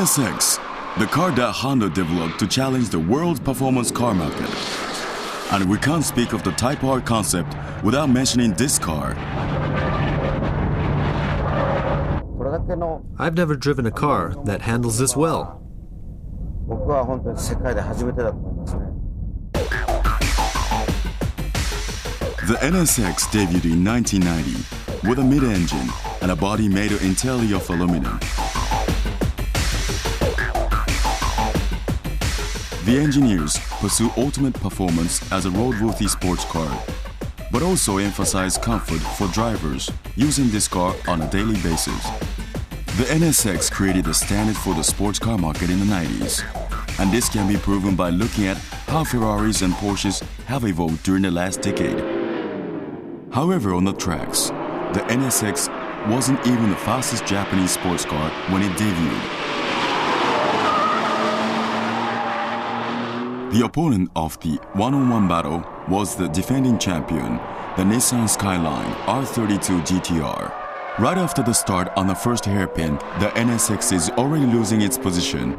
NSX, the car that Honda developed to challenge the world's performance car market. And we can't speak of the Type R concept without mentioning this car. I've never driven a car that handles this well. The NSX debuted in 1990 with a mid-engine and a body made entirely of aluminum. The engineers pursue ultimate performance as a roadworthy sports car, but also emphasize comfort for drivers using this car on a daily basis. The NSX created the standard for the sports car market in the 90s, and this can be proven by looking at how Ferraris and Porsches have evolved during the last decade. However, on the tracks, the NSX wasn't even the fastest Japanese sports car when it debuted. The opponent of the one-on-one battle was the defending champion, the Nissan Skyline R32 GTR. Right after the start on the first hairpin, the NSX is already losing its position.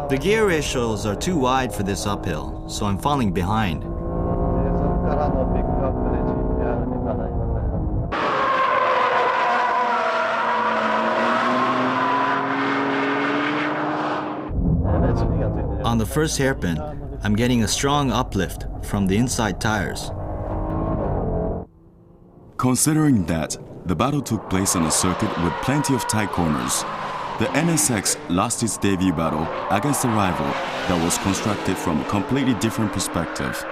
The gear ratios are too wide for this uphill, so I'm falling behind. On the first hairpin, I'm getting a strong uplift from the inside tires. Considering that the battle took place on a circuit with plenty of tight corners, the NSX lost its debut battle against a rival that was constructed from a completely different perspective.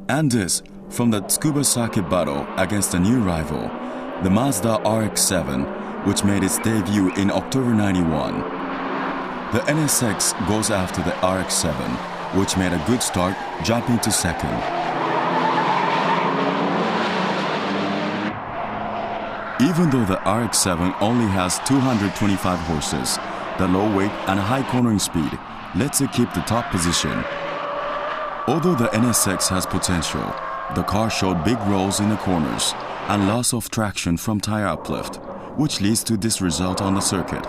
And this from the Tsukuba circuit battle against a new rival, the Mazda RX-7, which made its debut in October 91. The NSX goes after the RX-7, which made a good start, jumping to second. Even though the RX-7 only has 225 horses, the low weight and high cornering speed lets it keep the top position. Although the NSX has potential, the car showed big rolls in the corners and loss of traction from tire uplift, which leads to this result on the circuit.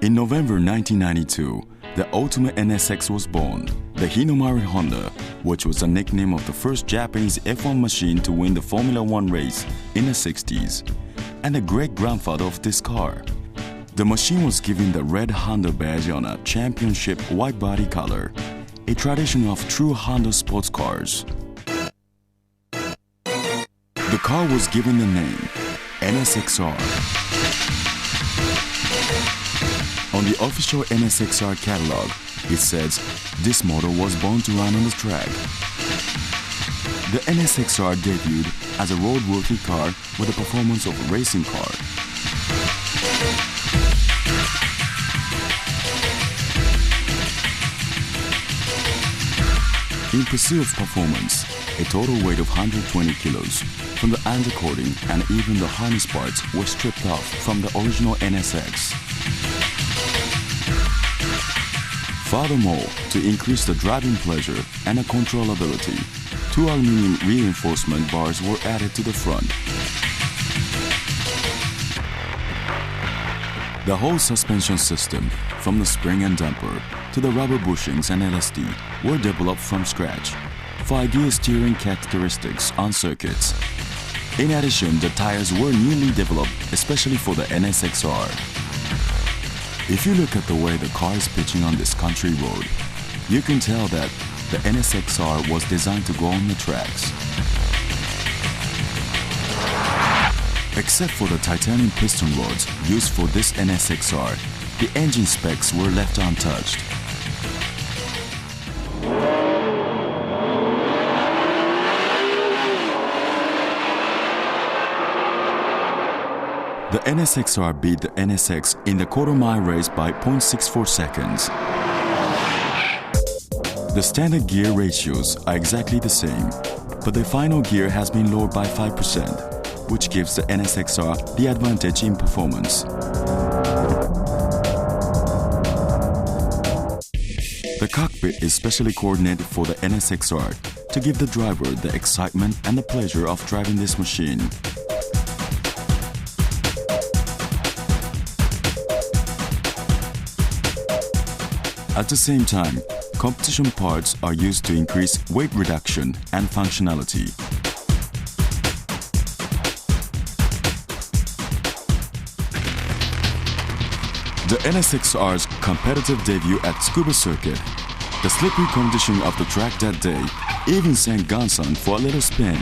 In November 1992, the ultimate NSX was born, the Hinomari Honda, which was a nickname of the first Japanese F1 machine to win the Formula One race in the 60s, and the great-grandfather of this car. The machine was given the red Honda badge on a championship white body color, a tradition of true Honda sports cars. The car was given the name NSXR. On the official NSXR catalog, it says this model was born to run on the track. The NSXR debuted as a roadworthy car with the performance of a racing car. In pursuit of performance, a total weight of 120 kilos from the undercoating and even the harness parts were stripped off from the original NSX. Furthermore, to increase the driving pleasure and the controllability, 2 aluminum reinforcement bars were added to the front. The whole suspension system, from the spring and damper to the rubber bushings and LSD, were developed from scratch for ideal steering characteristics on circuits. In addition, the tires were newly developed especially for the NSXR. If you look at the way the car is pitching on this country road, you can tell that the NSXR was designed to go on the tracks. Except for the titanium piston rods used for this NSXR, the engine specs were left untouched. The NSXR beat the NSX in the quarter-mile race by 0.64 seconds. The standard gear ratios are exactly the same, but the final gear has been lowered by 5%, which gives the NSXR the advantage in performance. The cockpit is specially coordinated for the NSXR to give the driver the excitement and the pleasure of driving this machine. At the same time, competition parts are used to increase weight reduction and functionality. The NSXR's competitive debut at Tsukuba Circuit, the slippery condition of the track that day even sent Gansan for a little spin.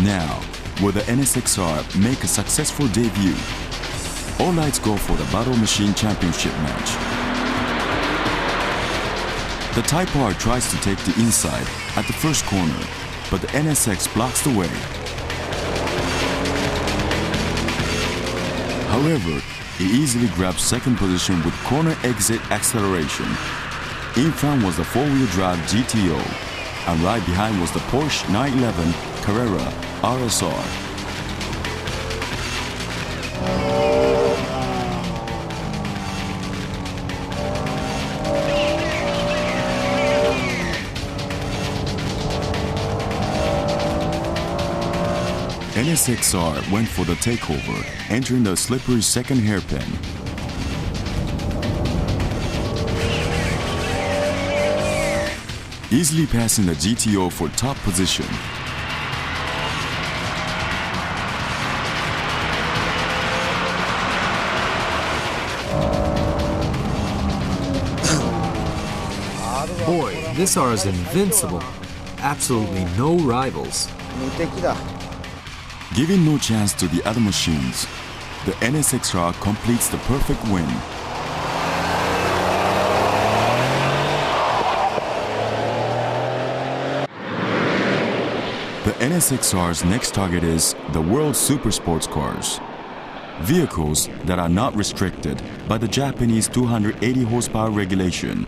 Now, will the NSXR make a successful debut? All lights go for the Battle Machine Championship match. The Type R tries to take the inside at the first corner, but the NSX blocks the way. However, he easily grabs second position with corner exit acceleration. In front was the four-wheel drive GTO, and right behind was the Porsche 911 Carrera RSR. NSXR went for the takeover, entering the slippery second hairpin. Easily passing the GTO for top position. Boy, this R is invincible. Absolutely no rivals. Giving no chance to the other machines, the NSXR completes the perfect win. The NSXR's next target is the World Super Sports Cars, vehicles that are not restricted by the Japanese 280 horsepower regulation.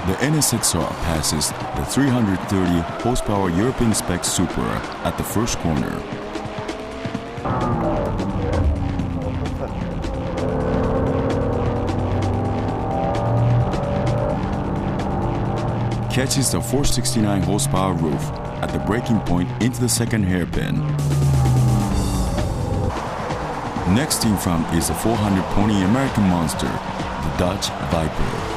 The NSXR passes the 330 horsepower European spec Supra at the first corner. Catches the 469 horsepower roof at the braking point into the second hairpin. Next in front is the 400 pony American monster, the Dodge Viper.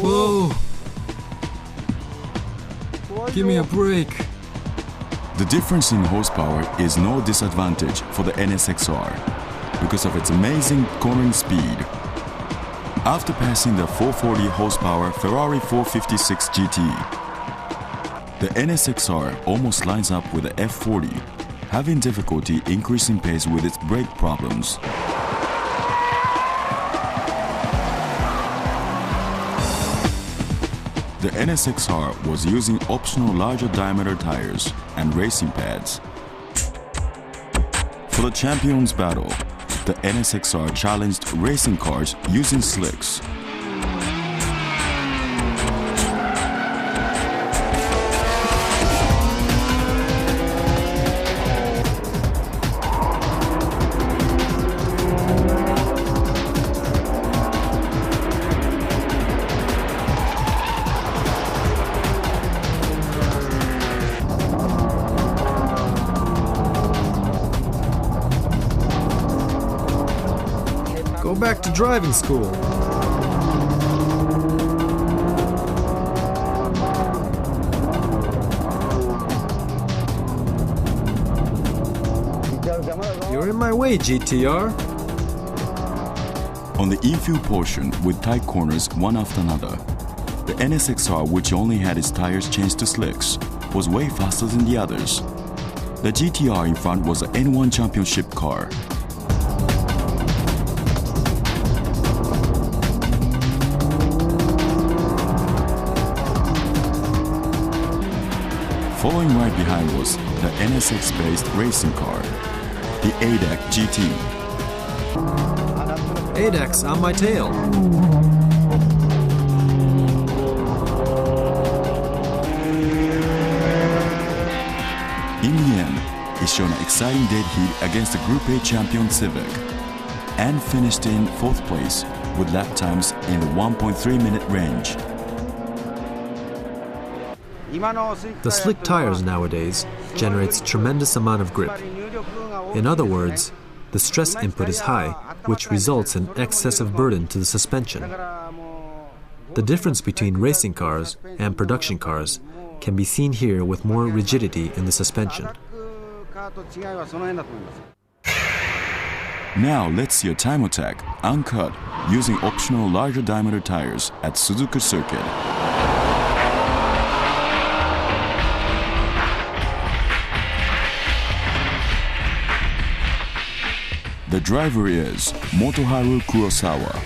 Whoa! Give me a break. The difference in horsepower is no disadvantage for the NSXR because of its amazing cornering speed. After passing the 440 horsepower Ferrari 456 GT, the NSXR almost lines up with the F40, having difficulty increasing pace with its brake problems. The NSXR was using optional larger diameter tires and racing pads. For the Champions Battle, the NSXR challenged racing cars using slicks. Go back to driving school. You're in my way, GTR. On the infield portion with tight corners one after another, the NSXR, which only had its tires changed to slicks, was way faster than the others. The GTR in front was an N1 championship car. Following right behind was the NSX-based racing car, the ADAC GT. 8X on my tail. In the end, he showed an exciting dead heat against the Group A champion Civic and finished in 4th place with lap times in the 1.3-minute range. The slick tires nowadays generates tremendous amount of grip. In other words, the stress input is high, which results in excessive burden to the suspension. The difference between racing cars and production cars can be seen here with more rigidity in the suspension. Now let's see a time attack, uncut, using optional larger diameter tires at Suzuka Circuit. The driver is Motoharu Kurosawa.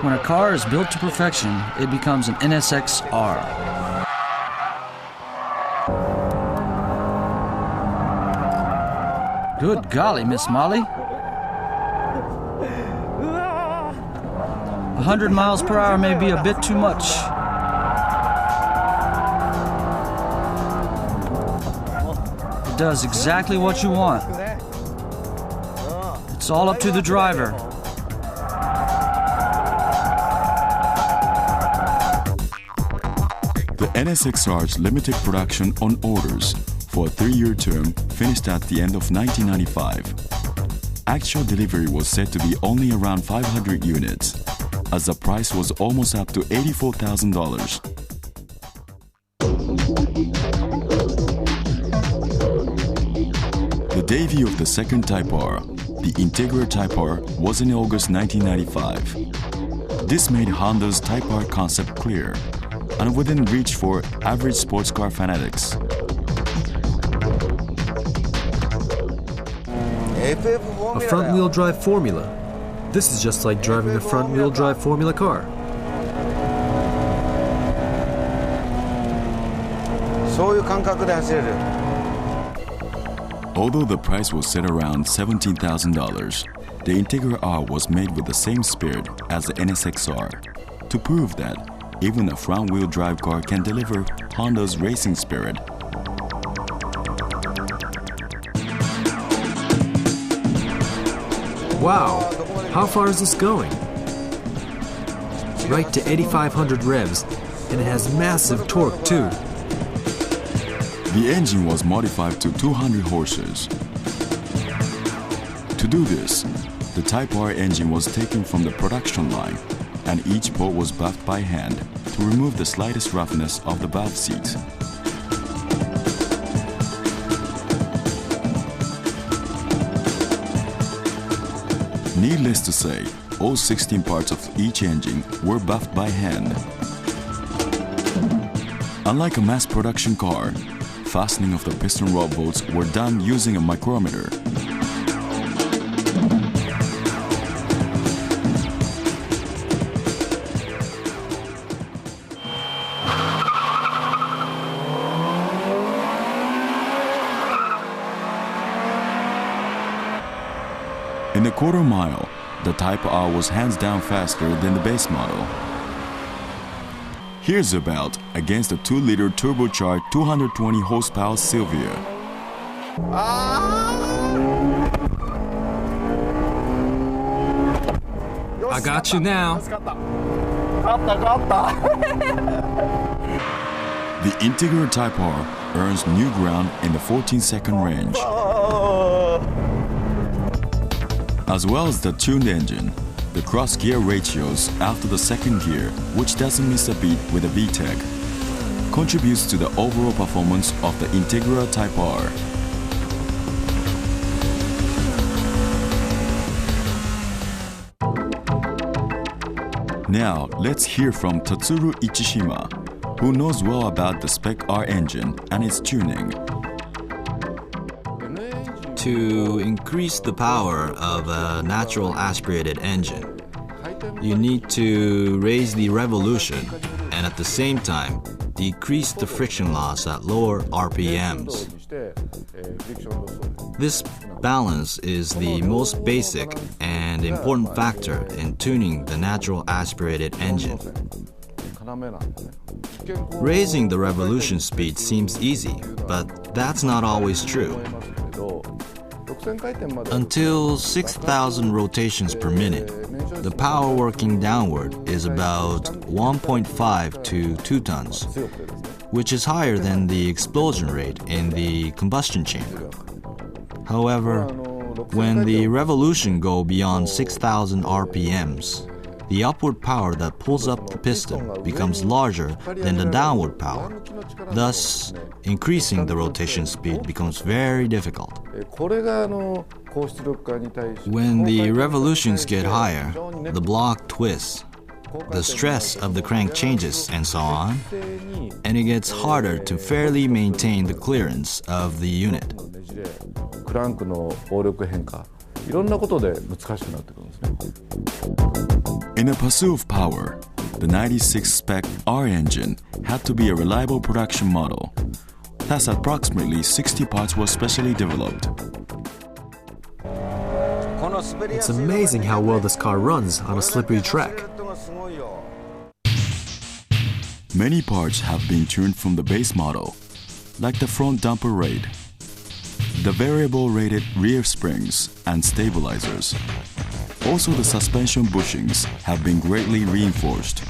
When a car is built to perfection, it becomes an NSX-R. Good golly, Miss Molly. 100 miles per hour may be a bit too much. It does exactly what you want. It's all up to the driver. The NSX-R's limited production on orders for a 3-year term finished at the end of 1995. Actual delivery was said to be only around 500 units, as the price was almost up to $84,000. The debut of the second Type R, the Integra Type R, was in August 1995. This made Honda's Type R concept clear and within reach for average sports car fanatics. A front-wheel drive formula. This is just like driving a front-wheel drive formula car. Although the price was set around $17,000, the Integra R was made with the same spirit as the NSX-R, to prove that even a front-wheel drive car can deliver Honda's racing spirit. Wow! How far is this going? Right to 8,500 revs, and it has massive torque too. The engine was modified to 200 horses. To do this, the Type R engine was taken from the production line, and each port was buffed by hand to remove the slightest roughness of the valve seats. Needless to say, all 16 parts of each engine were buffed by hand. Unlike a mass production car, fastening of the piston rod bolts were done using a micrometer. In the quarter mile, the Type R was hands down faster than the base model. Here's about against the 2-liter turbocharged 220 horsepower Silvia. I got you now. The Integra Type R earns new ground in the 14-second range. As well as the tuned engine, the cross-gear ratios after the second gear, which doesn't miss a beat with a VTEC, contributes to the overall performance of the Integra Type R. Now, let's hear from Tatsuru Ichishima, who knows well about the Spec R engine and its tuning. To increase the power of a natural aspirated engine, you need to raise the revolution and at the same time decrease the friction loss at lower RPMs. This balance is the most basic and important factor in tuning the natural aspirated engine. Raising the revolution speed seems easy, but that's not always true. Until 6,000 rotations per minute, the power working downward is about 1.5 to 2 tons, which is higher than the explosion rate in the combustion chamber. However, when the revolution go beyond 6,000 RPMs, the upward power that pulls up the piston becomes larger than the downward power. Thus, increasing the rotation speed becomes very difficult. When the revolutions get higher, the block twists, the stress of the crank changes, and so on, and it gets harder to fairly maintain the clearance of the unit. In a pursuit of power, the 96 Spec R engine had to be a reliable production model. Thus, approximately 60 parts were specially developed. It's amazing how well this car runs on a slippery track. Many parts have been tuned from the base model, like the front dumper rate, the variable rated rear springs and stabilizers. Also, the suspension bushings have been greatly reinforced.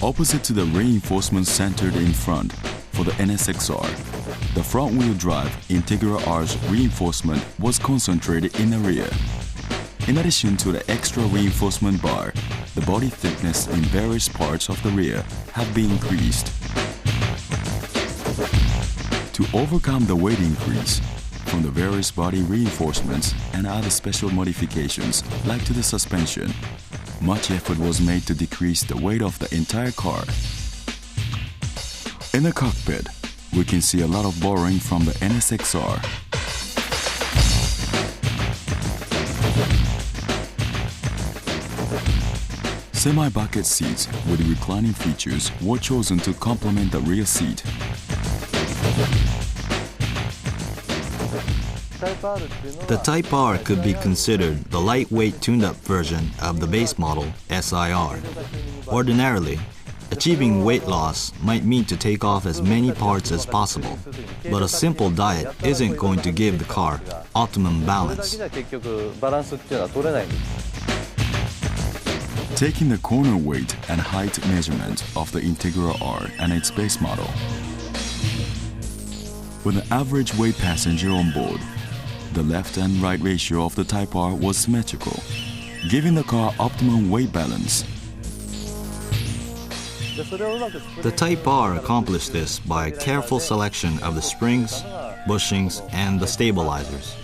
Opposite to the reinforcements centered in front for the NSX-R, the front-wheel drive Integra R's reinforcement was concentrated in the rear. In addition to the extra reinforcement bar, the body thickness in various parts of the rear have been increased. To overcome the weight increase, from the various body reinforcements and other special modifications, like to the suspension, much effort was made to decrease the weight of the entire car. In the cockpit, we can see a lot of borrowing from the NSXR. Semi-bucket seats with reclining features were chosen to complement the rear seat. The Type R could be considered the lightweight tuned-up version of the base model SIR. Ordinarily, achieving weight loss might mean to take off as many parts as possible, but a simple diet isn't going to give the car optimum balance. Taking the corner weight and height measurement of the Integra R and its base model, with an average weight passenger on board, the left and right ratio of the Type R was symmetrical, giving the car optimum weight balance. The Type R accomplished this by careful selection of the springs, bushings, and the stabilizers.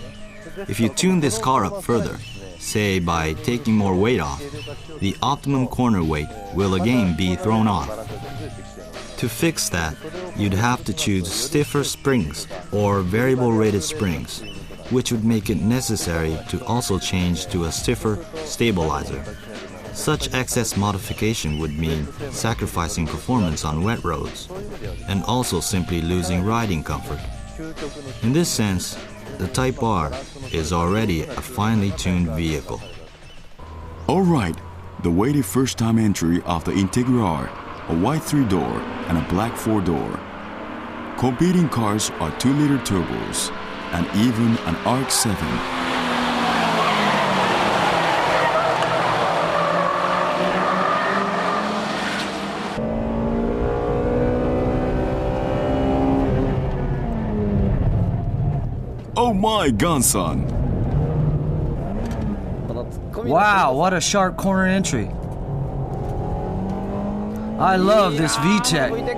If you tune this car up further, say by taking more weight off, the optimum corner weight will again be thrown off. To fix that, you'd have to choose stiffer springs or variable rated springs, which would make it necessary to also change to a stiffer stabilizer. Such excess modification would mean sacrificing performance on wet roads, and also simply losing riding comfort. In this sense, the Type R is already a finely tuned vehicle. Alright, the weighted first-time entry of the Integra R, a white 3-door and a black 4-door. Competing cars are 2-liter turbos, and even an ARC-7. Oh my, Gunsan! Wow, what a sharp corner entry. I love this VTEC.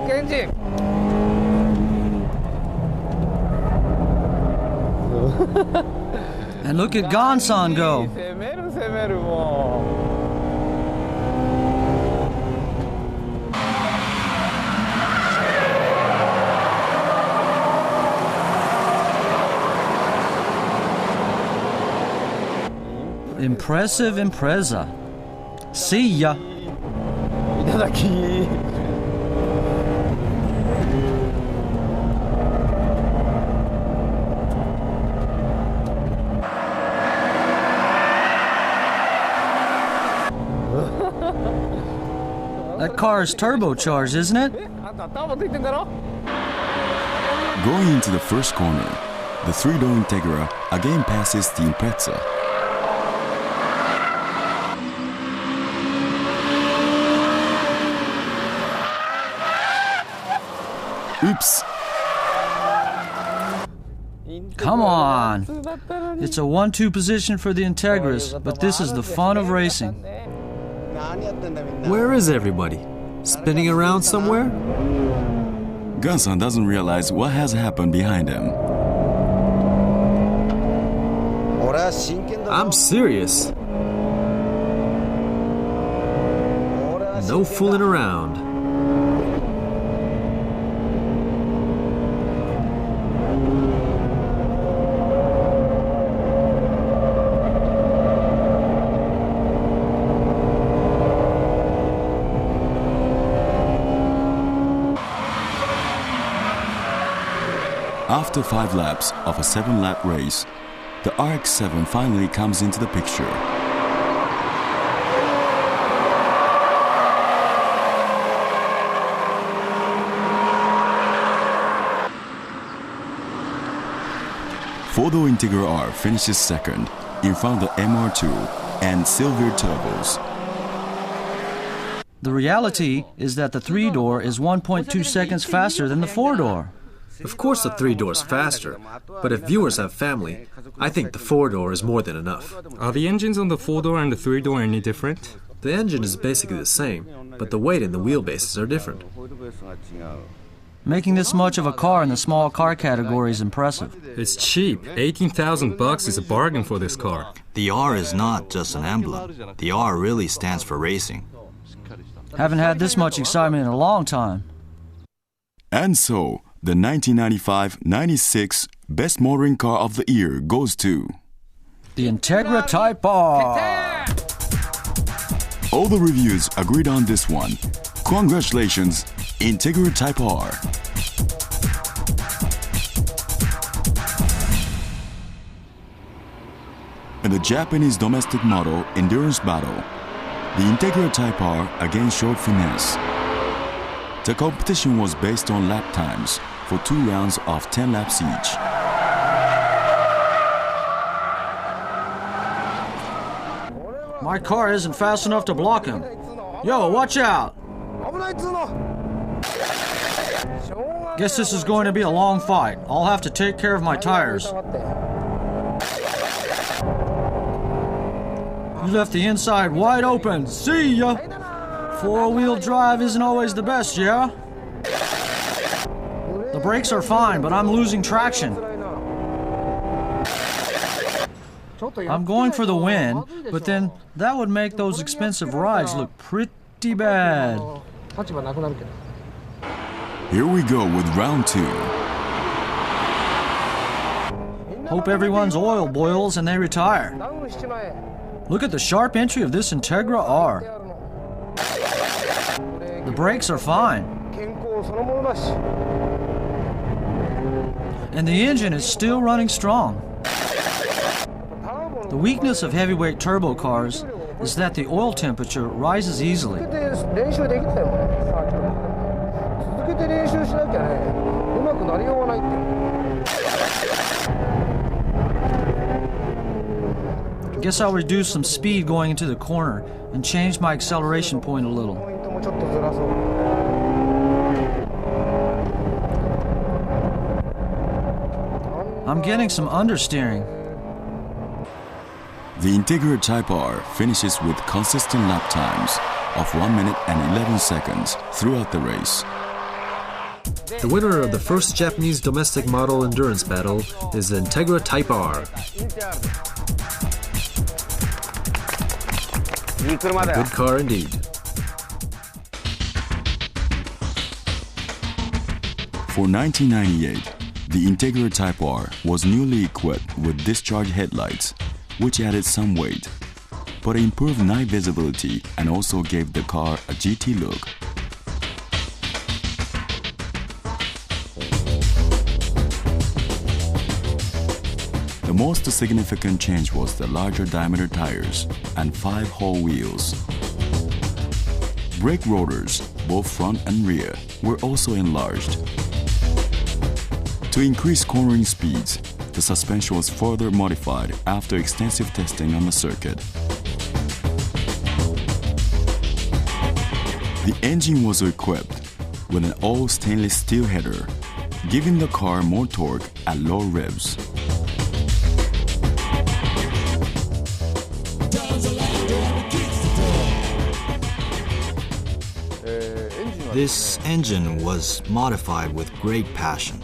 And look at Gonsan go. Impressive Impreza. See ya. That car is turbocharged, isn't it? Going into the first corner, the 3-door Integra again passes the Impreza. Oops! Come on. It's a 1-2 position for the Integras, but this is the fun of racing. Where is everybody? Spinning around somewhere? Gunsan doesn't realize what has happened behind him. I'm serious. No fooling around. After 5 laps of a 7-lap race, the RX-7 finally comes into the picture. Four-door Integra R finishes second in front of the MR2 and Silver Turbos. The reality is that the 3-door is 1.2 seconds faster than the 4-door. Of course the 3-door is faster, but if viewers have family, I think the 4-door is more than enough. Are the engines on the 4-door and the 3-door any different? The engine is basically the same, but the weight and the wheelbases are different. Making this much of a car in the small car category is impressive. It's cheap. $18,000 is a bargain for this car. The R is not just an emblem. The R really stands for racing. Haven't had this much excitement in a long time. And so, the 1995-96 Best Motoring Car of the Year goes to The Integra Type R. all the reviews agreed on this one. Congratulations, Integra Type R. In the Japanese domestic model endurance battle, the Integra Type R again showed finesse. The competition was based on lap times for 2 rounds of 10 laps each. My car isn't fast enough to block him. Yo, watch out! Guess this is going to be a long fight. I'll have to take care of my tires. You left the inside wide open. See ya! 4-wheel drive isn't always the best, yeah? The brakes are fine, but I'm losing traction. I'm going for the win, but then that would make those expensive rides look pretty bad. Here we go with round 2. Hope everyone's oil boils and they retire. Look at the sharp entry of this Integra R. The brakes are fine. And the engine is still running strong. The weakness of heavyweight turbo cars is that the oil temperature rises easily. Guess I'll reduce some speed going into the corner and change my acceleration point a little. I'm getting some understeering. The Integra Type R finishes with consistent lap times of 1 minute and 11 seconds throughout the race. The winner of the first Japanese domestic model endurance battle is the Integra Type R. A good car indeed. For 1998, the Integra Type R was newly equipped with discharge headlights, which added some weight, but improved night visibility and also gave the car a GT look. The most significant change was the larger diameter tires and 5-hole wheels. Brake rotors, both front and rear, were also enlarged. To increase cornering speeds, the suspension was further modified after extensive testing on the circuit. The engine was equipped with an all stainless steel header, giving the car more torque at low revs. This engine was modified with great passion.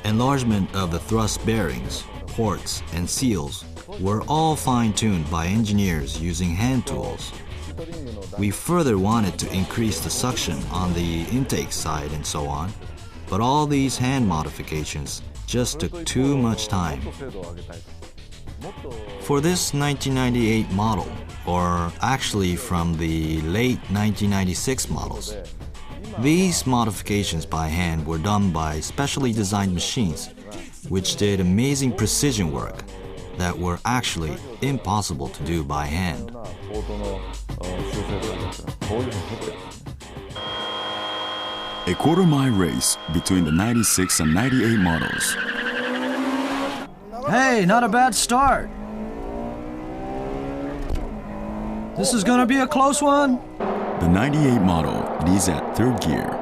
Enlargement of the thrust bearings, ports, and seals were all fine-tuned by engineers using hand tools. We further wanted to increase the suction on the intake side and so on, but all these hand modifications just took too much time. For this 1998 model, or actually from the late 1996 models, these modifications by hand were done by specially designed machines, which did amazing precision work that were actually impossible to do by hand. A quarter-mile race between the 96 and 98 models. Hey, not a bad start. This is gonna be a close one. The 98 model leads at 3rd gear.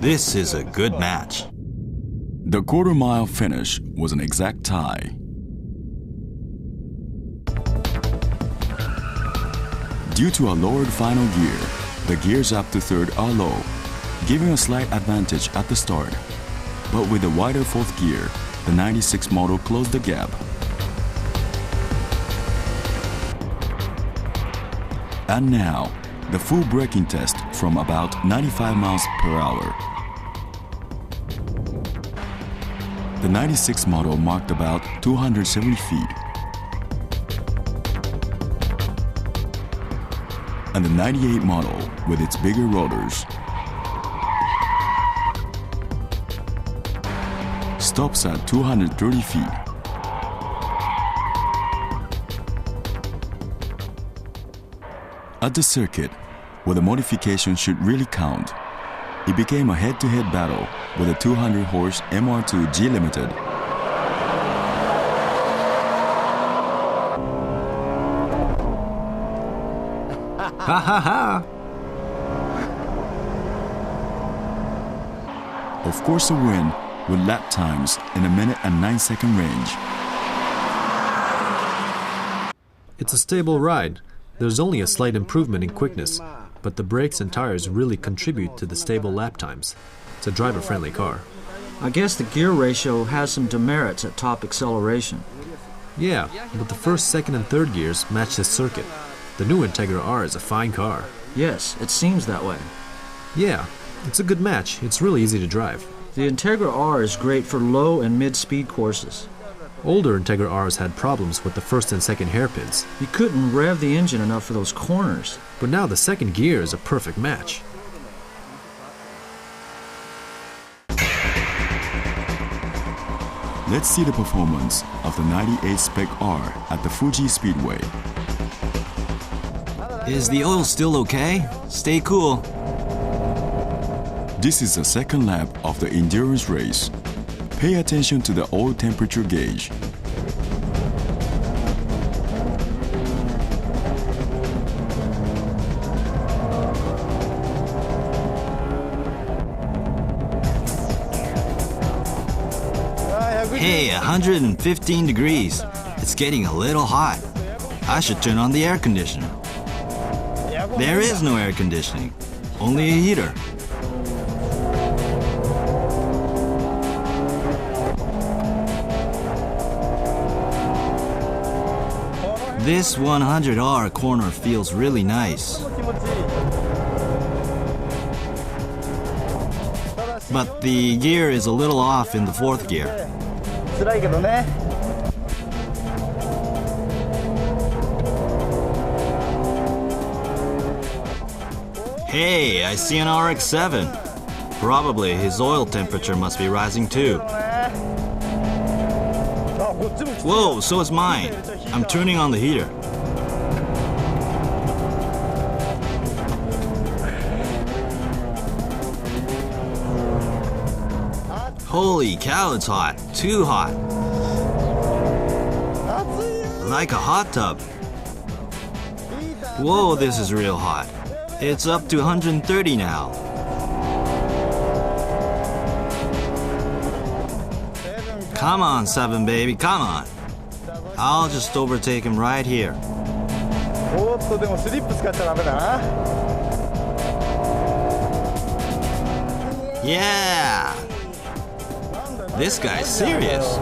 This is a good match. The quarter-mile finish was an exact tie. Due to a lowered final gear, the gears up to 3rd are low, giving a slight advantage at the start. But with a wider fourth gear, the 96 model closed the gap. And now, the full braking test from about 95 miles per hour. The 96 model marked about 270 feet. And the 98 model, with its bigger rotors, stops at 230 feet. At the circuit, where the modification should really count, it became a head-to-head battle with a 200-horse MR2 G Limited. Ha ha ha! Of course, a win with lap times in a minute and 9-second range. It's a stable ride. There's only a slight improvement in quickness, but the brakes and tires really contribute to the stable lap times. It's a driver-friendly car. I guess the gear ratio has some demerits at top acceleration. Yeah, but the first, second, and third gears match this circuit. The new Integra R is a fine car. Yes, it seems that way. Yeah, it's a good match. It's really easy to drive. The Integra R is great for low and mid-speed courses. Older Integra Rs had problems with the first and second hairpins. You couldn't rev the engine enough for those corners. But now the second gear is a perfect match. Let's see the performance of the 98 Spec R at the Fuji Speedway. Is the oil still okay? Stay cool. This is the second lap of the endurance race. Pay attention to the oil temperature gauge. Hey, 115 degrees. It's getting a little hot. I should turn on the air conditioner. There is no air conditioning, only a heater. This 100R corner feels really nice. But the gear is a little off in the fourth gear. Hey, I see an RX-7. Probably his oil temperature must be rising too. Whoa, so is mine. I'm turning on the heater. Holy cow, it's hot. Too hot. Like a hot tub. Whoa, this is real hot. It's up to 130 now. Come on, 7 baby, come on. I'll just overtake him right here. Yeah! This guy's serious.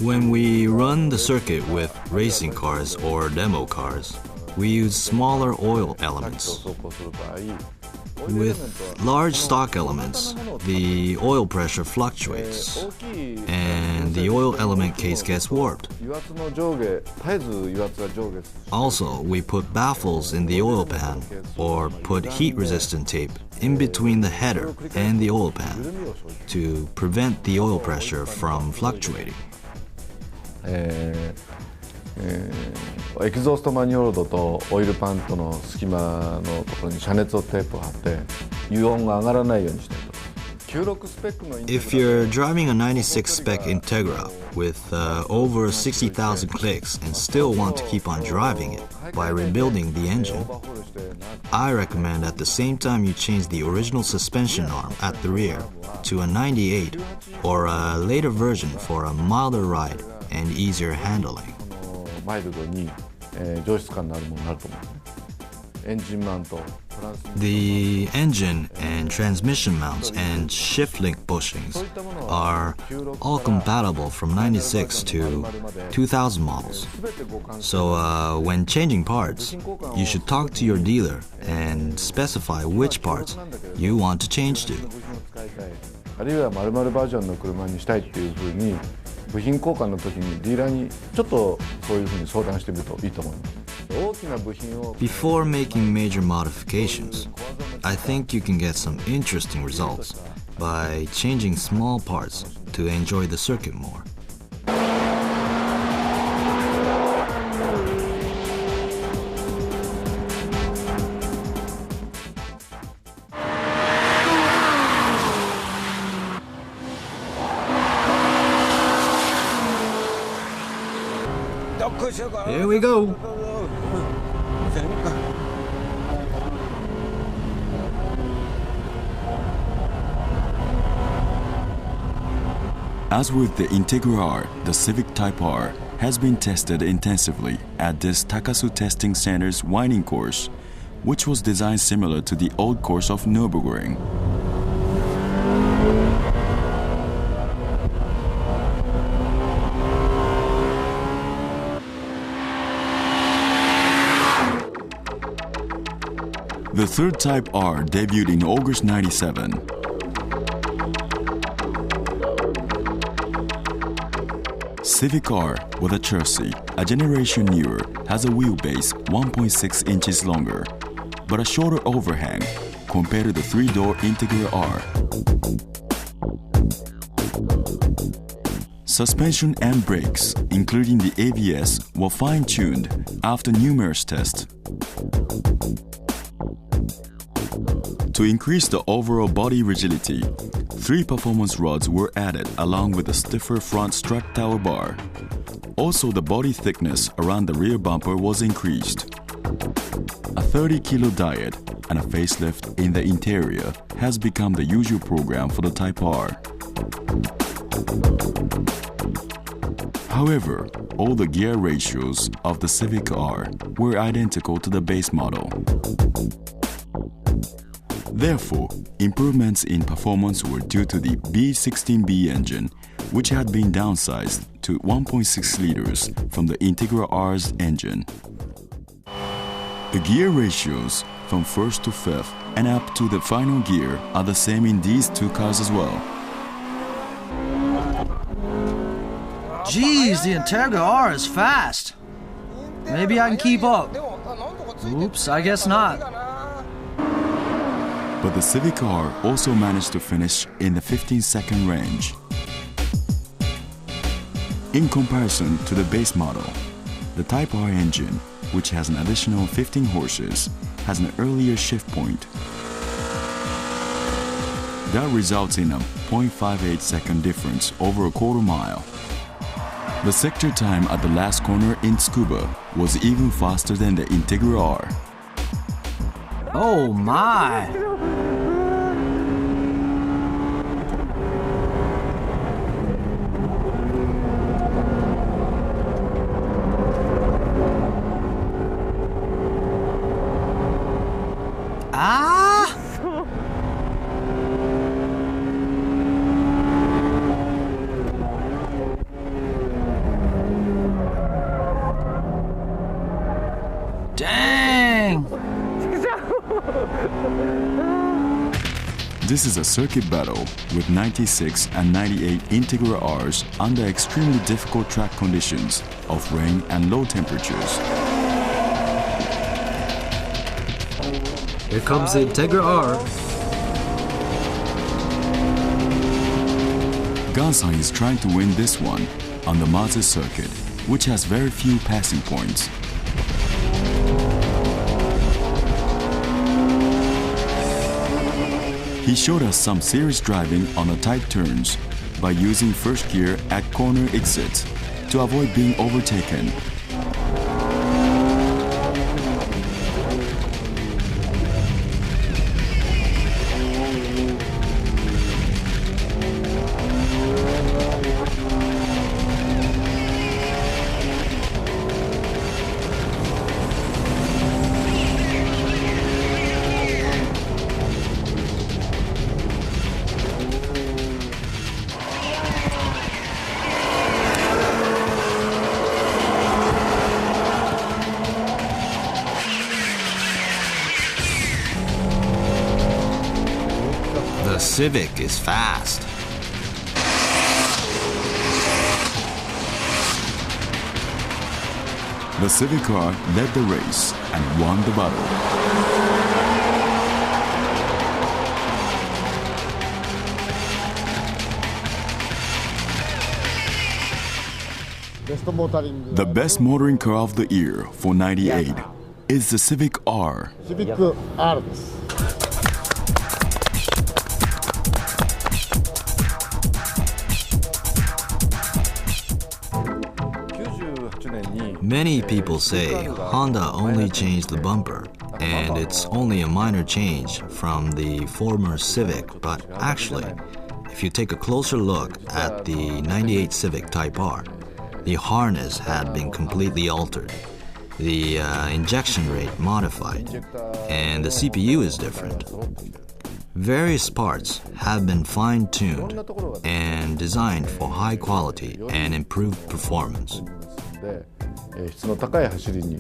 When we run the circuit with racing cars or demo cars, we use smaller oil elements. With large stock elements, the oil pressure fluctuates, and the oil element case gets warped. Also, we put baffles in the oil pan, or put heat-resistant tape in between the header and the oil pan to prevent the oil pressure from fluctuating. エキゾーストマニュールドとオイルパンとの隙間のところに遮熱テープを貼って油温が上がらないようにしていると。If you're driving a 96 spec Integra with over 60,000 clicks and still want to keep on driving it by rebuilding the engine, I recommend at the same time you change the original suspension arm at the rear to a 98 or a later version for a milder ride and easier handling. マイルドに上質感のあるものになると思うね。エンジンマウント、 The engine and transmission mounts and shift link bushings are all compatible from 96 to 2000 models. So when changing parts, you should talk to your dealer and specify which parts you want to change to. あるいは〇〇バージョンの車にしたいっていうふうに部品交換の時にディーラーにちょっとそういうふうに相談してみるといいと思います。大きな部品を Before making major modifications, I think you can get some interesting results by changing small parts to enjoy the circuit more. Here we go. As with the Integra R, the Civic Type R has been tested intensively at this Takasu Testing Center's winding course, which was designed similar to the old course of Nürburgring. The third Type R debuted in August 97. Civic R with a chassis, a generation newer, has a wheelbase 1.6 inches longer, but a shorter overhang compared to the three-door Integra R. Suspension and brakes, including the ABS, were fine-tuned after numerous tests. To increase the overall body rigidity, 3 performance rods were added along with a stiffer front strut tower bar. Also, the body thickness around the rear bumper was increased. A 30-kilo diet and a facelift in the interior has become the usual program for the Type R. However, all the gear ratios of the Civic R were identical to the base model. Therefore, improvements in performance were due to the B16B engine, which had been downsized to 1.6 liters from the Integra R's engine. The gear ratios from first to fifth and up to the final gear are the same in these 2 cars as well. Geez, the Integra R is fast. Maybe I can keep up. Oops, I guess not. But the Civic R also managed to finish in the 15-second range. In comparison to the base model, the Type R engine, which has an additional 15 horses, has an earlier shift point. That results in a 0.58-second difference over a quarter mile. The sector time at the last corner in Tsukuba was even faster than the Integra R. Oh my! Ah! Dang! This is a circuit battle with 96 and 98 Integra Rs under extremely difficult track conditions of rain and low temperatures. Here comes the Integra R. Gansan is trying to win this one on the Mazu circuit, which has very few passing points. He showed us some serious driving on the tight turns by using first gear at corner exits to avoid being overtaken. Civic is fast. The Civic car led the race and won the battle. The best motoring car of the year for '98 is the Civic R. シビック R です。 Many people say Honda only changed the bumper, and it's only a minor change from the former Civic, but actually, if you take a closer look at the '98 Civic Type R, the harness had been completely altered, the injection rate modified, and the CPU is different. Various parts have been fine-tuned and designed for high quality and improved performance. 質の高い走りに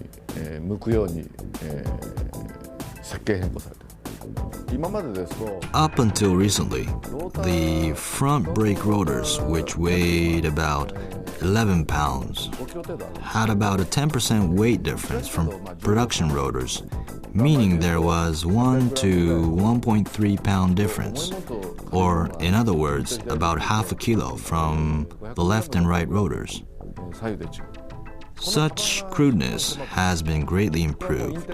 向くように設計変更されている。 Up until recently, the front brake rotors, which weighed about 11 pounds, had about a 10% weight difference from production rotors, meaning there was 1 to 1.3 pound difference, or in other words, about half a kilo from the left and right rotors. Such crudeness has been greatly improved.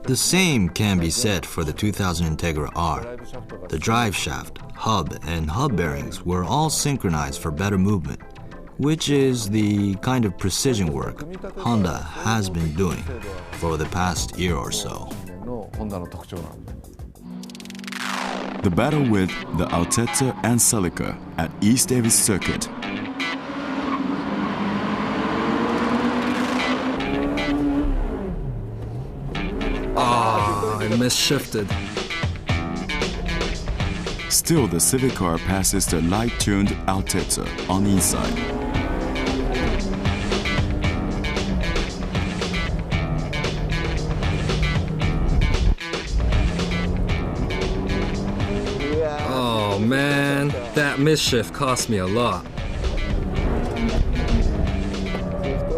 The same can be said for the 2000 Integra R. The drive shaft, hub, and hub bearings were all synchronized for better movement, which is the kind of precision work Honda has been doing for the past year or so. The battle with the Altezza and Celica at East Davis Circuit. I misshifted. Still, the Civic car passes the light-tuned Altezza on the inside. Oh man, that misshift cost me a lot.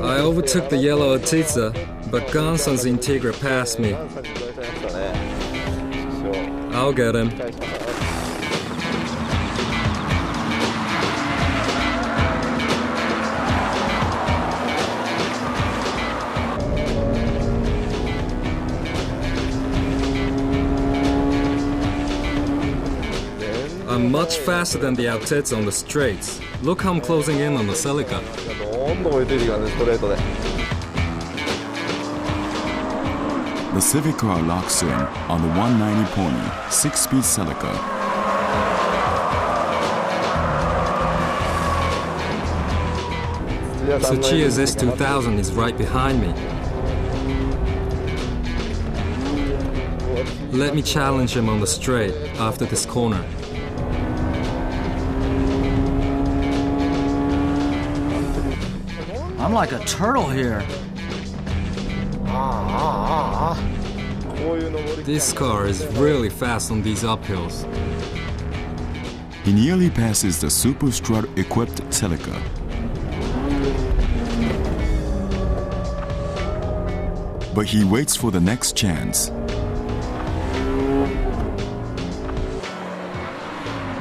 I overtook the yellow Altezza, but Ganson's Integra passed me. I'll get him. I'm much faster than the Altezza on the straights. Look how I'm closing in on the Celica. The Civic car locks in on the 190 pony 6-speed Celica. Tsuchiya's S2000 is right behind me. Let me challenge him on the straight after this corner. I'm like a turtle here. This car is really fast on these uphills. He nearly passes the Super Strut-equipped Celica. But he waits for the next chance.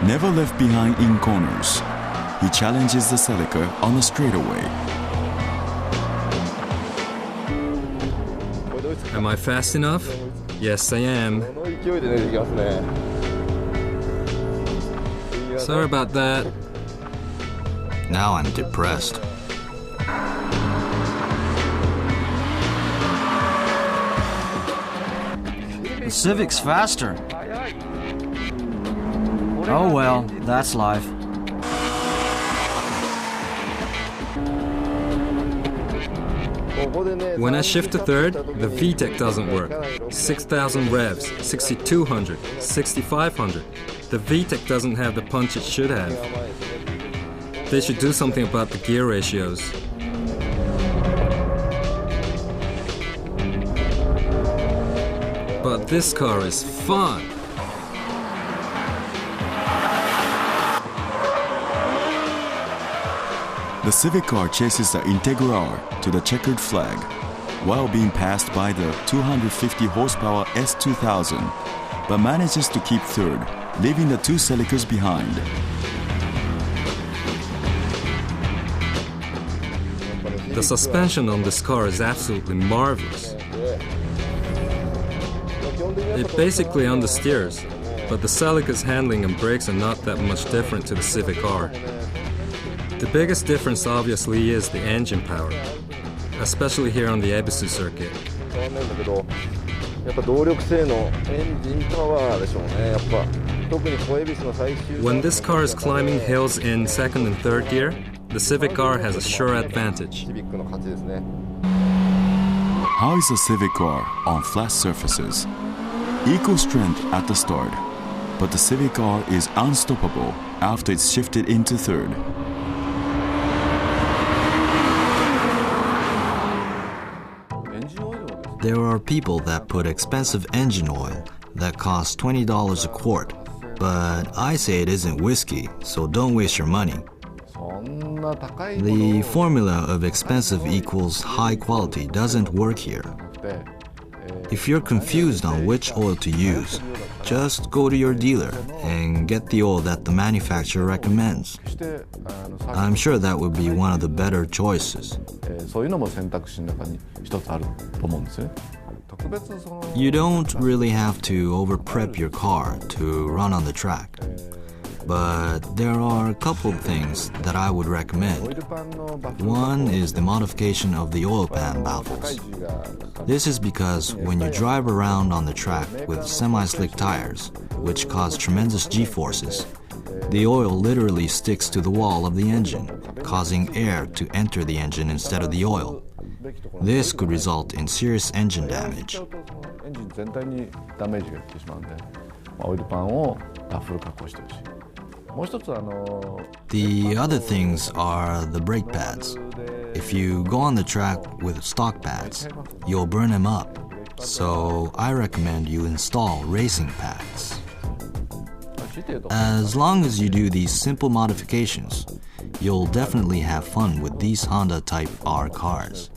Never left behind in corners, he challenges the Celica on a straightaway. Am I fast enough? Yes, I am. Sorry about that. Now I'm depressed. The Civic's faster. Oh well, that's life. When I shift to third, the VTEC doesn't work. 6,000 revs, 6,200, 6,500. The VTEC doesn't have the punch it should have. They should do something about the gear ratios. But this car is fun. The Civic car chases the Integra R to the checkered flag while being passed by the 250 horsepower S2000, but manages to keep third, leaving the two Celicas behind. The suspension on this car is absolutely marvelous. It basically understeers, but the Celica's handling and brakes are not that much different to the Civic R. The biggest difference obviously is the engine power, especially here on the Ebisu circuit. When this car is climbing hills in second and third gear, the Civic R has a sure advantage. How is the Civic R on flat surfaces? Equal strength at the start, but the Civic R is unstoppable after it's shifted into third. There are people that put expensive engine oil that costs $20 a quart, but I say it isn't whiskey, so don't waste your money. The formula of expensive equals high quality doesn't work here. If you're confused on which oil to use, just go to your dealer and get the oil that the manufacturer recommends. I'm sure that would be one of the better choices. You don't really have to over-prep your car to run on the track. But there are a couple of things that I would recommend. One is the modification of the oil pan baffles. This is because when you drive around on the track with semi-slick tires, which cause tremendous G-forces, the oil literally sticks to the wall of the engine, causing air to enter the engine instead of the oil. This could result in serious engine damage. The other things are the brake pads. If you go on the track with stock pads, you'll burn them up. So I recommend you install racing pads. As long as you do these simple modifications, you'll definitely have fun with these Honda Type R cars.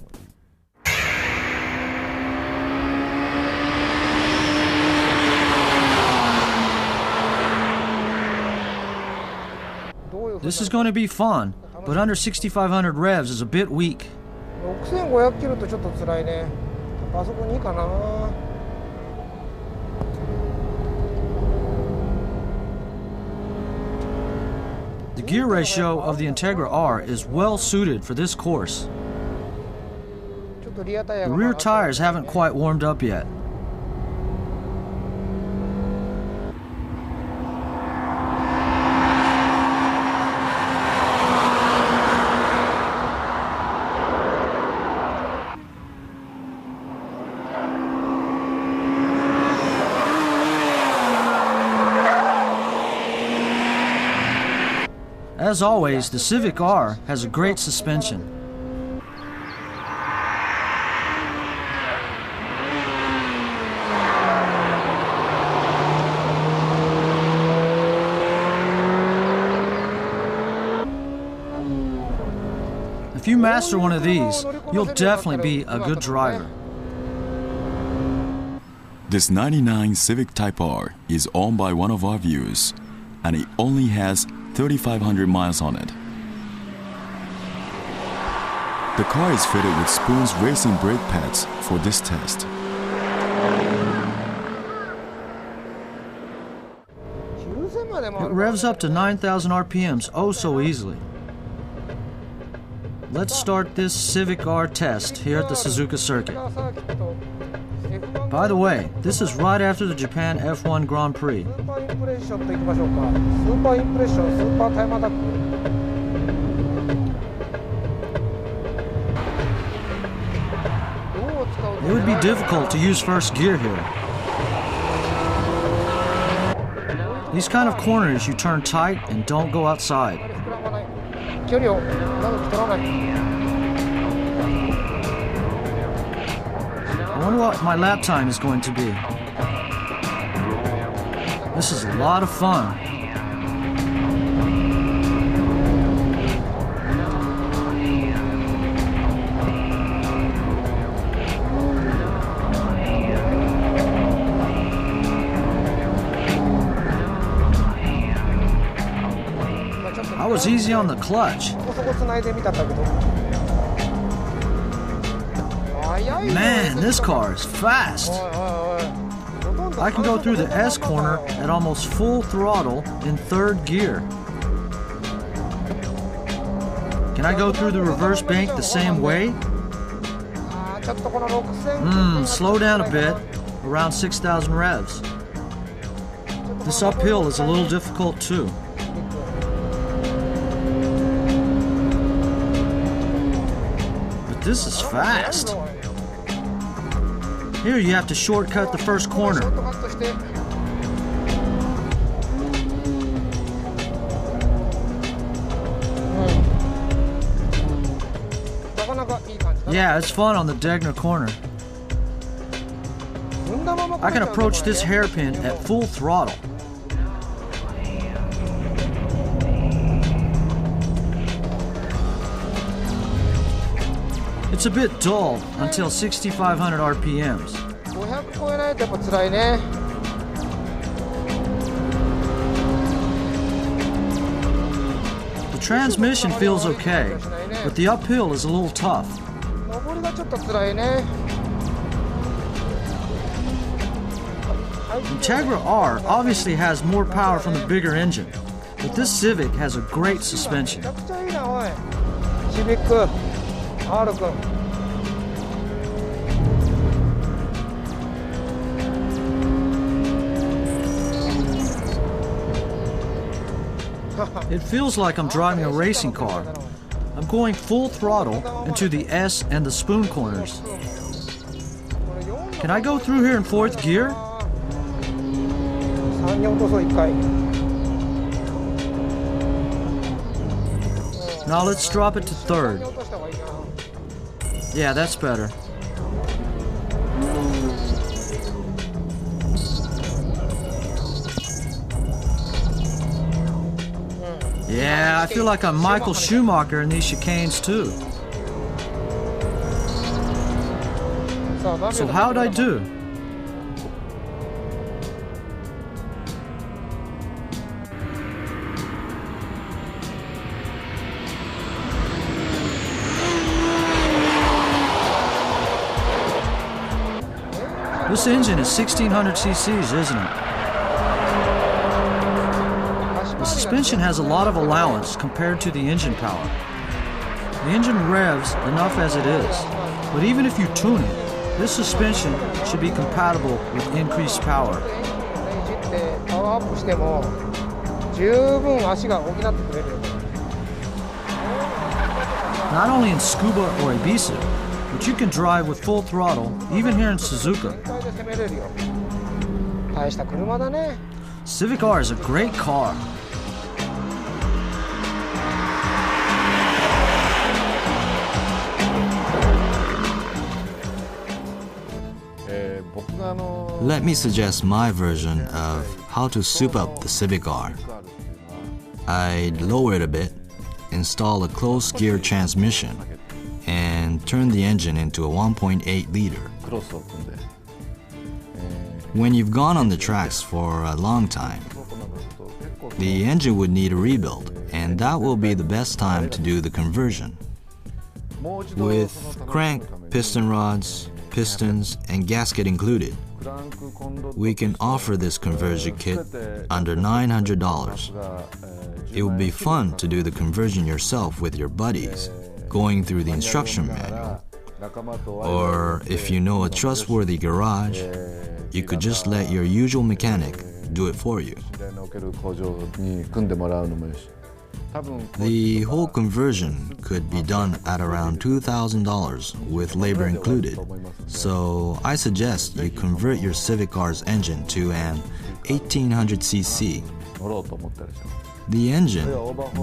This is going to be fun, but under 6,500 revs is a bit weak. 6500キロとちょっと辛いね。あそこにいいかな。The gear ratio of the Integra R is well suited for this course. The rear tires haven't quite warmed up yet. As always, the Civic R has a great suspension. If you master one of these, you'll definitely be a good driver. This 99 Civic Type R is owned by one of our viewers, and it only has 3,500 miles on it. The car is fitted with Spoon's racing brake pads for this test. It revs up to 9,000 RPMs oh so easily. Let's start this Civic R test here at the Suzuka circuit. By the way, this is right after the Japan F1 Grand Prix. It would be difficult to use first gear here. These kind of corners you turn tight and don't go outside. I wonder what my lap time is going to be. This is a lot of fun. was easy on the clutch. そこ繋いでみたんだけど。Man, this car is fast. I can go through the S corner at almost full throttle in third gear. Can I go through the reverse bank the same way? Slow down a bit, around 6,000 revs. This uphill is a little difficult too. But this is fast. Here you have to shortcut the first corner. Yeah, it's fun on the Degner corner. I can approach this hairpin at full throttle. It's a bit dull until 6,500 RPMs. 500超えないとやっぱ辛いね。The transmission feels okay, but the uphill is a little tough. 上りがちょっと辛いね。Integra R obviously has more power from the bigger engine, but this Civic has a great suspension. めちゃくちゃいいな、おい。シビック、R 君。It feels like I'm driving a racing car. I'm going full throttle into the S and the spoon corners. Can I go through here in fourth gear? 3に落とそう1回。 Now let's drop it to third. 落とした方がいいな。 Yeah, that's better. Yeah, I feel like I'm Michael Schumacher in these chicanes too. So how'd I do? This engine is 1,600 cc's, isn't it? The suspension has a lot of allowance compared to the engine power. The engine revs enough as it is, but even if you tune it, this suspension should be compatible with increased power. パワーアップしても十分足が補ってくれるよ。 Not only in Scuba or Ibiza, but you can drive with full throttle even here in Suzuka. 全開で攻めれるよ。大した車だね。 Civic R is a great car. 僕が Let me suggest my version of how to soup up the Civic R. I'd lower it a bit, install a closed gear transmission, and turn the engine into a 1.8 liter. クロスを組んで When you've gone on the tracks for a long time, the engine would need a rebuild, and that will be the best time to do the conversion. With crank, piston rods, pistons, and gasket included, we can offer this conversion kit under $900. It would be fun to do the conversion yourself with your buddies, going through the instruction manual. Or if you know a trustworthy garage, you could just let your usual mechanic do it for you. 信頼のおける工場に組んでもらうのもよし、多分 The whole conversion could be done at around $2,000 with labor included. So I suggest you convert your Civic R's engine to an 1800cc. 乗ろうと思ったでしょ。 The engine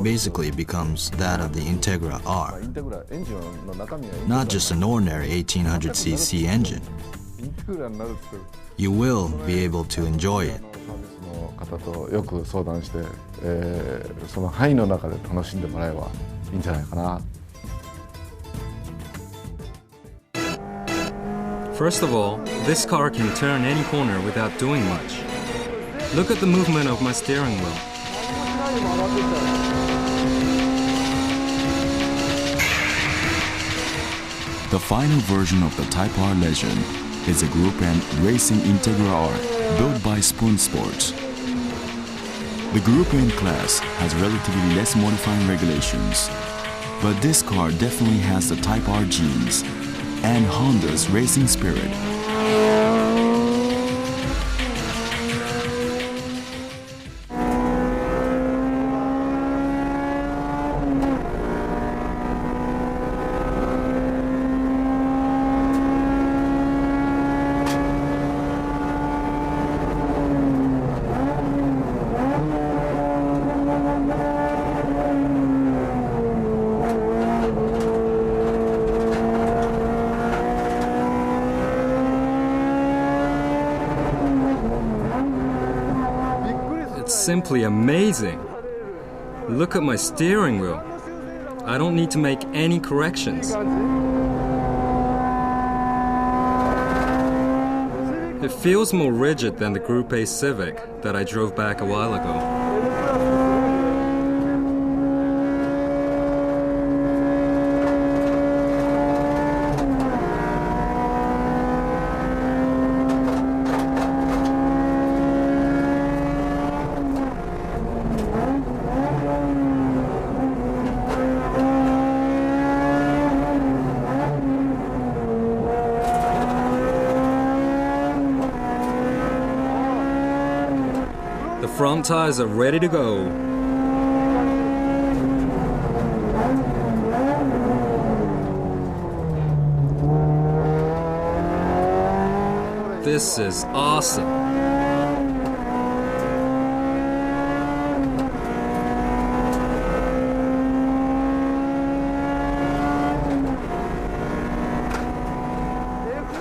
basically becomes that of the Integra イ R, ンテグラエンジンの中身はインテグ not just an ordinary 1800cc engine. ラになるって You will be able to enjoy it. サービスの方とよく相談して、その範囲の中で楽しんでもらえばいいんじゃないかな。 First of all, this car can turn any corner without doing much. Look at the movement of my steering wheel. The final version of the Type R Legend is a Group N Racing Integra R built by Spoon Sports. The Group N class has relatively less modifying regulations, but this car definitely has the Type R genes and Honda's racing spirit. Simply amazing. Look at my steering wheel. I don't need to make any corrections. It feels more rigid than the Group A Civic that I drove back a while ago. The front tires are ready to go. This is awesome.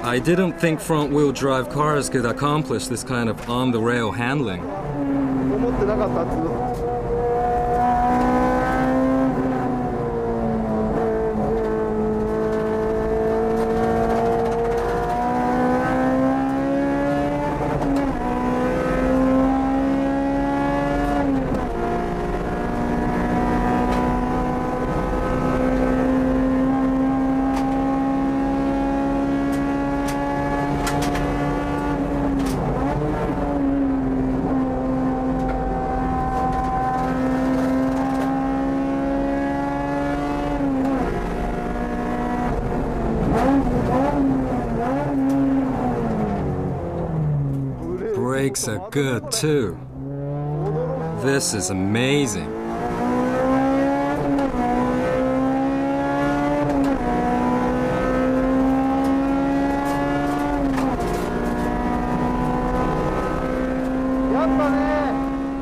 I didn't think front-wheel drive cars could accomplish this kind of on-the-rail handling. Brakes are good too. This is amazing.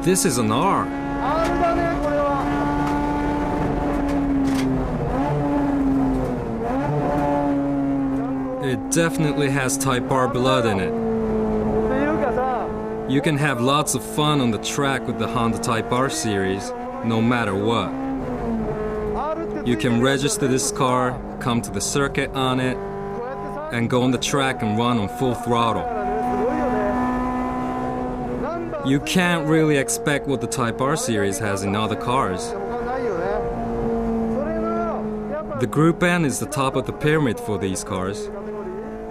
This is an R. It definitely has Type R blood in it. You can have lots of fun on the track with the Honda Type R series, no matter what. You can register this car, come to the circuit on it, and go on the track and run on full throttle. You can't really expect what the Type R series has in other cars. The Group N is the top of the pyramid for these cars,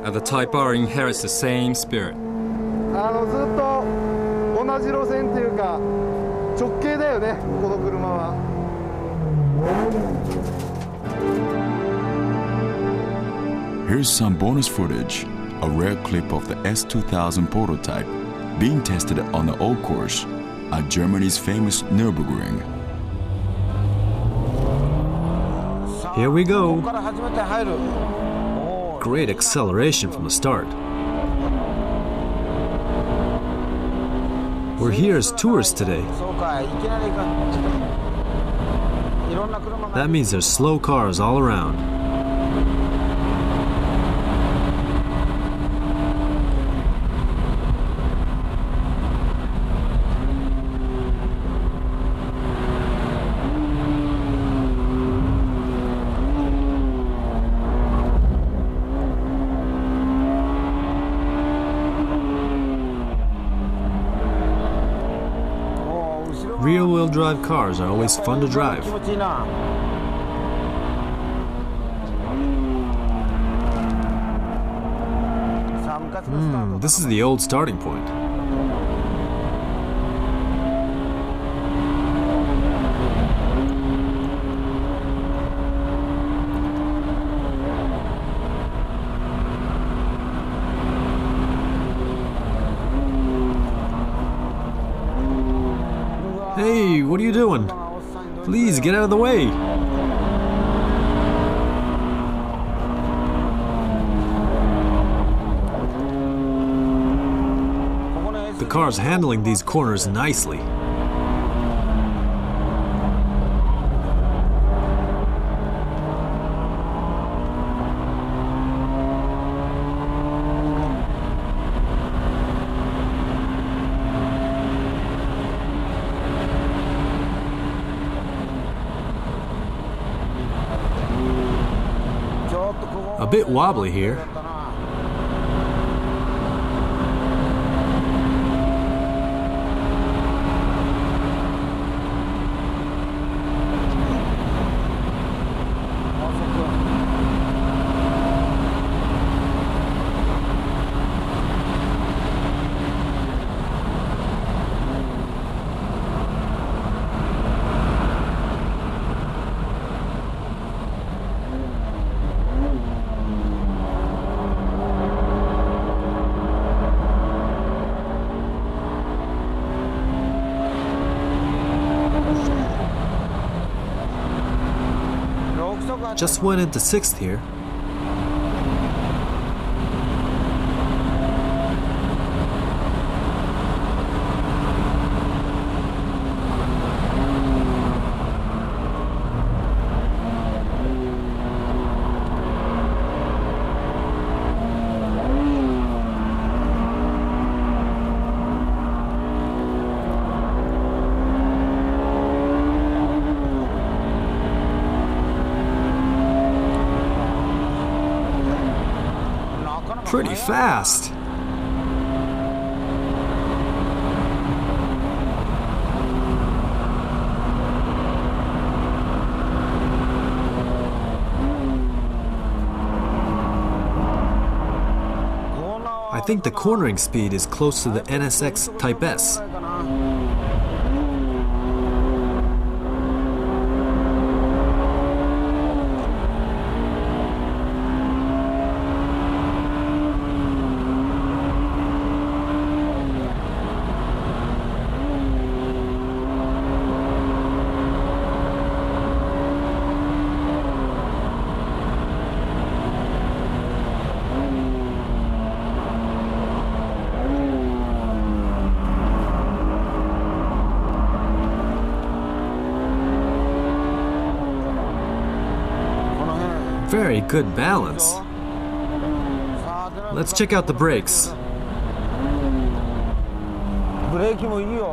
and the Type R inherits the same spirit. Here's some bonus footage, a rare clip of the S2000 prototype being tested on the old course at Germany's famous Nürburgring. Here we go. Great acceleration from the start. We're here as tourists today. That means there's slow cars all around. Rear-wheel drive cars are always fun to drive. This is the old starting point. Hey, what are you doing? Please get out of the way. The car's handling these corners nicely. A bit wobbly here. Just went into 6th here. Pretty fast. I think the cornering speed is close to the NSX Type S. Very good balance. Let's check out the brakes.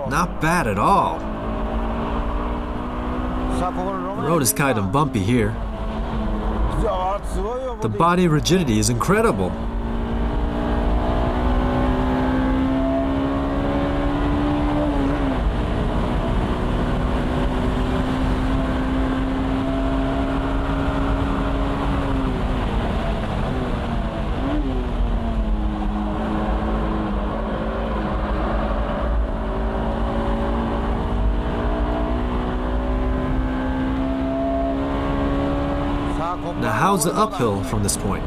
Not bad at all. The road is kind of bumpy here. The body rigidity is incredible. Now how's the uphill from this point?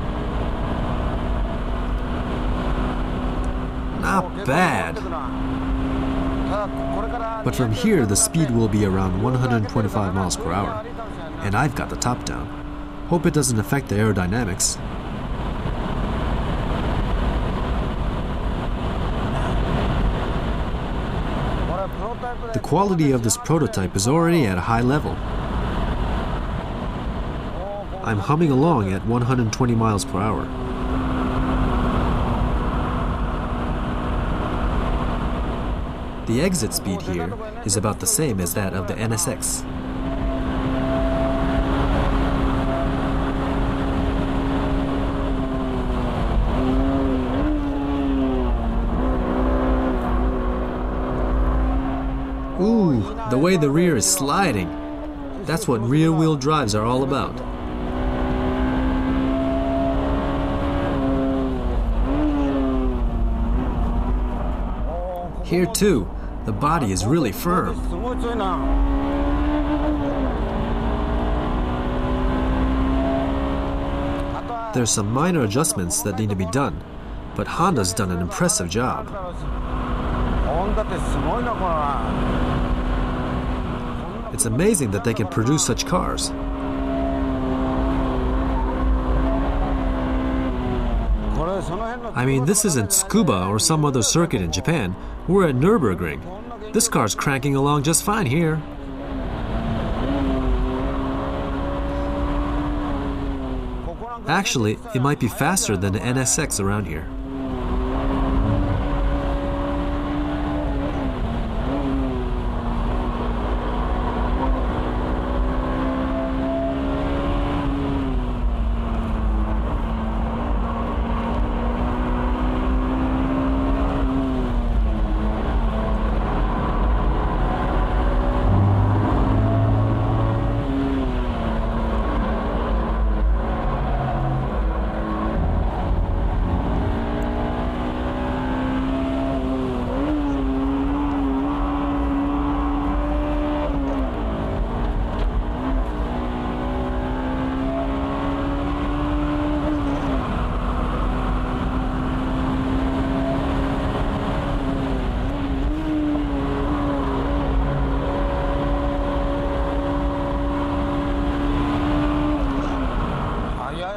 Not bad. But from here the speed will be around 125 miles per hour. And I've got the top down. Hope it doesn't affect the aerodynamics. The quality of this prototype is already at a high level. I'm humming along at 120 miles per hour. The exit speed here is about the same as that of the NSX. Ooh, the way the rear is sliding. That's what rear-wheel drives are all about. Here too, the body is really firm. There's some minor adjustments that need to be done, but Honda's done an impressive job. It's amazing that they can produce such cars. I mean, this isn't Tsukuba or some other circuit in Japan. We're at Nürburgring. This car's cranking along just fine here. Actually, it might be faster than the NSX around here.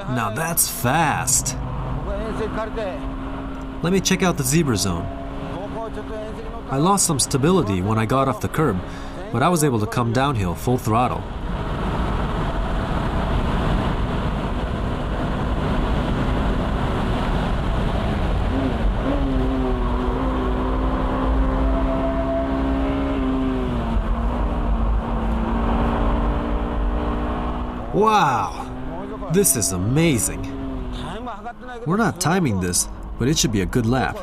Now that's fast. Let me check out the zebra zone. I lost some stability when I got off the curb, but I was able to come downhill full throttle. Wow! This is amazing. We're not timing this, but it should be a good lap.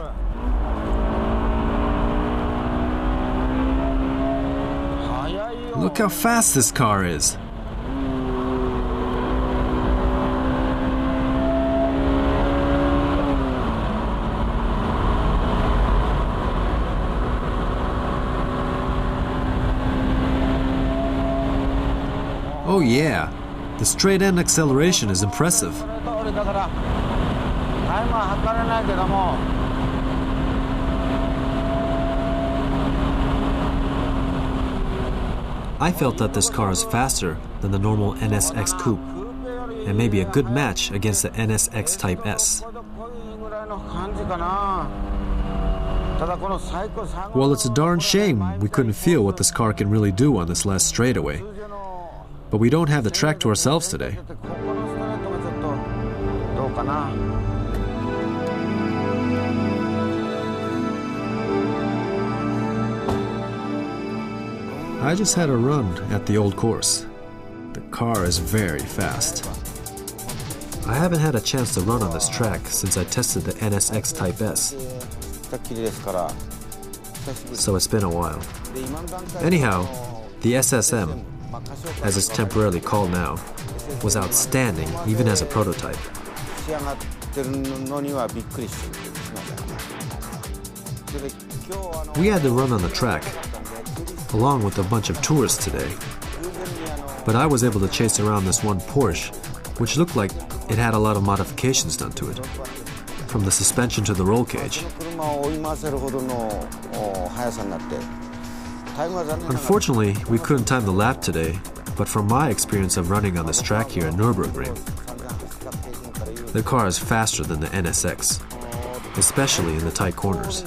Look how fast this car is. Oh yeah. The straight-end acceleration is impressive. I felt that this car is faster than the normal NSX Coupe, and maybe a good match against the NSX Type S. Well, it's a darn shame we couldn't feel what this car can really do on this last straightaway. But we don't have the track to ourselves today. I just had a run at the old course. The car is very fast. I haven't had a chance to run on this track since I tested the NSX Type S. So it's been a while. Anyhow, the SSM, as it's temporarily called now, was outstanding even as a prototype. We had to run on the track, along with a bunch of tourists today. But I was able to chase around this one Porsche, which looked like it had a lot of modifications done to it, from the suspension to the roll cage. Unfortunately, we couldn't time the lap today, but from my experience of running on this track here at Nürburgring, the car is faster than the NSX, especially in the tight corners.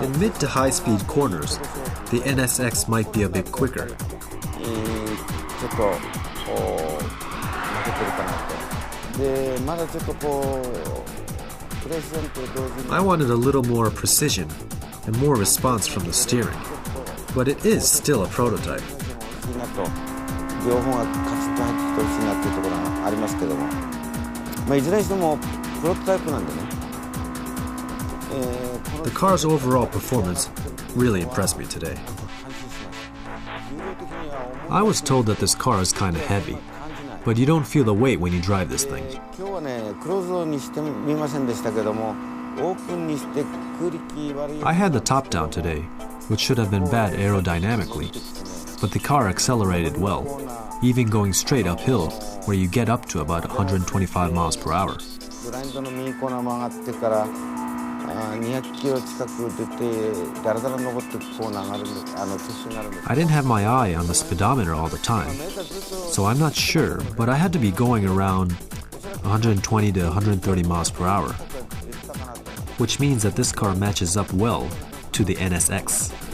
In mid to high-speed corners, the NSX might be a bit quicker. I wanted a little more precision and more response from the steering, but it is still a prototype. The car's overall performance really impressed me today. I was told that this car is kind of heavy, but you don't feel the weight when you drive this thing. I had the top down today, which should have been bad aerodynamically, but the car accelerated well, even going straight uphill, where you get up to about 125 miles per hour. I didn't have my eye on the speedometer all the time, so I'm not sure, but I had to be going around 120 to 130 miles per hour, which means that this car matches up well to the NSX.